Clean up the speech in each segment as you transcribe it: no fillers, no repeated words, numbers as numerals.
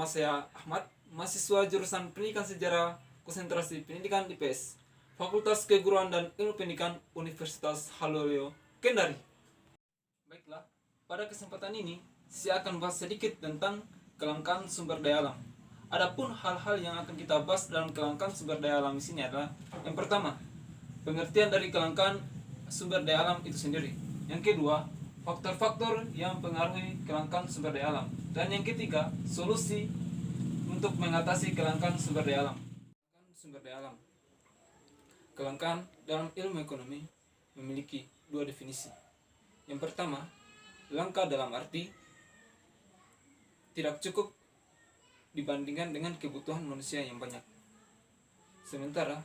saya Ahmad, mahasiswa jurusan Pendidikan Sejarah Konsentrasi Pendidikan IPS, Fakultas Keguruan dan Ilmu Pendidikan Universitas Haloleo, Kendari. Baiklah, pada kesempatan ini saya akan bahas sedikit tentang kelangkaan sumber daya alam. Adapun hal-hal yang akan kita bahas dalam kelangkaan sumber daya alam di sini adalah yang pertama, pengertian dari kelangkaan sumber daya alam itu sendiri. Yang kedua, faktor-faktor yang mempengaruhi kelangkaan sumber daya alam. Dan yang ketiga, solusi untuk mengatasi kelangkaan sumber daya alam. Sumber daya alam. Kelangkaan dalam ilmu ekonomi memiliki dua definisi. Yang pertama, langka dalam arti tidak cukup dibandingkan dengan kebutuhan manusia yang banyak. Sementara,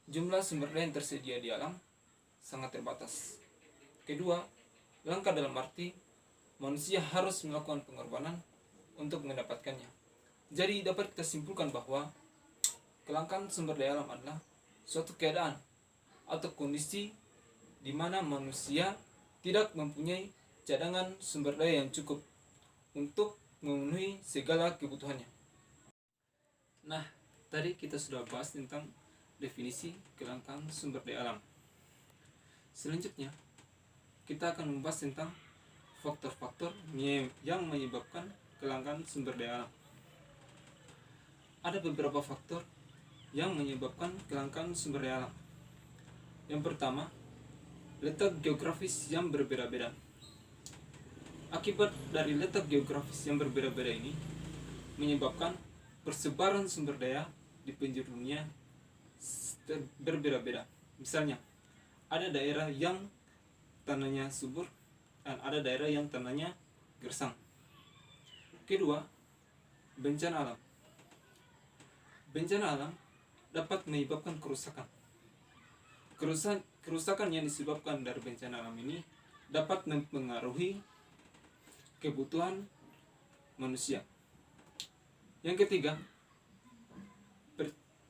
jumlah sumber daya yang tersedia di alam sangat terbatas. Kedua, langka dalam arti manusia harus melakukan pengorbanan untuk mendapatkannya. Jadi dapat kita simpulkan bahwa kelangkaan sumber daya alam adalah suatu keadaan atau kondisi di mana manusia tidak mempunyai cadangan sumber daya yang cukup untuk memenuhi segala kebutuhannya. Nah, tadi kita sudah bahas tentang definisi kelangkaan sumber daya alam. Selanjutnya, kita akan membahas tentang faktor-faktor yang menyebabkan kelangkaan sumber daya alam. Ada beberapa faktor yang menyebabkan kelangkaan sumber daya alam. Yang pertama, letak geografis yang berbeda-beda. Akibat dari letak geografis yang berbeda-beda ini menyebabkan persebaran sumber daya di penjuru dunia berbeda-beda. Misalnya, ada daerah yang tanahnya subur dan ada daerah yang tanahnya gersang. Kedua, bencana alam. Bencana alam dapat menyebabkan kerusakan. Kerusakan yang disebabkan dari bencana alam ini dapat mempengaruhi kebutuhan manusia. Yang ketiga,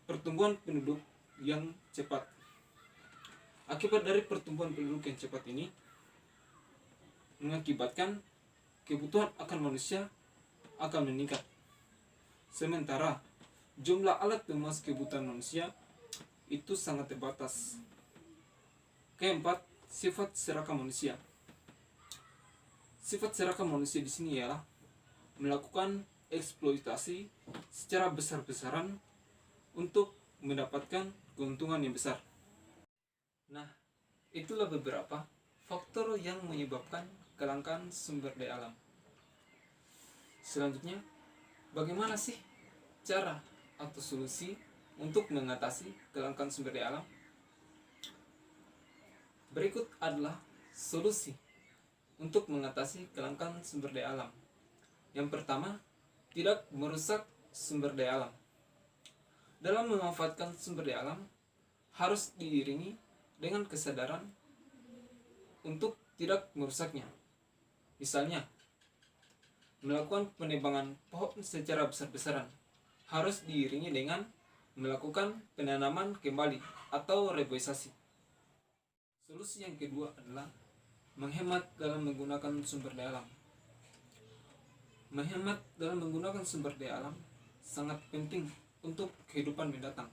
pertumbuhan penduduk yang cepat. Akibat dari pertumbuhan penduduk yang cepat ini mengakibatkan kebutuhan akan manusia akan meningkat. Sementara jumlah alat pemuas kebutuhan manusia itu sangat terbatas. Keempat, sifat serakah manusia. Sifat serakah manusia di sini ialah melakukan eksploitasi secara besar-besaran untuk mendapatkan keuntungan yang besar. Nah, itulah beberapa faktor yang menyebabkan kelangkaan sumber daya alam. Selanjutnya, bagaimana sih cara atau solusi untuk mengatasi kelangkaan sumber daya alam? Berikut adalah solusi untuk mengatasi kelangkaan sumber daya alam. Yang pertama, tidak merusak sumber daya alam. Dalam memanfaatkan sumber daya alam, harus diiringi dengan kesadaran untuk tidak merusaknya. Misalnya, melakukan penebangan pohon secara besar-besaran harus diiringi dengan melakukan penanaman kembali atau reboisasi. Solusi yang kedua adalah menghemat dalam menggunakan sumber daya alam. Menghemat dalam menggunakan sumber daya alam sangat penting untuk kehidupan mendatang.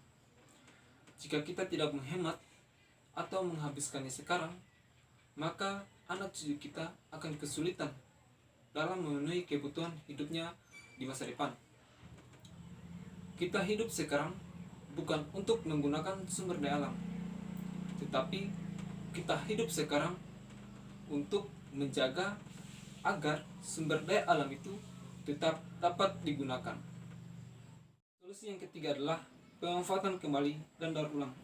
Jika kita tidak menghemat atau menghabiskannya sekarang, maka anak cucu kita akan kesulitan dalam memenuhi kebutuhan hidupnya di masa depan. Kita hidup sekarang bukan untuk menggunakan sumber daya alam, tetapi kita hidup sekarang untuk menjaga agar sumber daya alam itu tetap dapat digunakan. Solusi yang ketiga adalah pemanfaatan kembali dan daur ulang.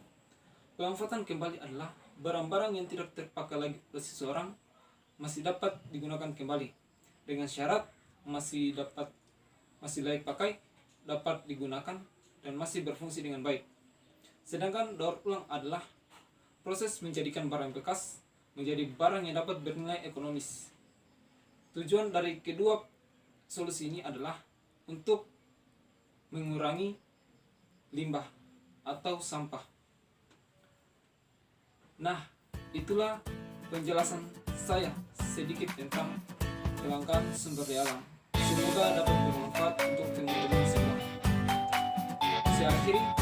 Pemanfaatan kembali adalah barang-barang yang tidak terpakai lagi oleh seseorang masih dapat digunakan kembali dengan syarat masih layak pakai, dapat digunakan dan masih berfungsi dengan baik. Sedangkan daur ulang adalah proses menjadikan barang bekas menjadi barang yang dapat bernilai ekonomis. Tujuan dari kedua solusi ini adalah untuk mengurangi limbah atau sampah. Nah, itulah penjelasan saya sedikit tentang kelangkaan sumber daya alam. Semoga dapat bermanfaat untuk teman-teman saya akhiri.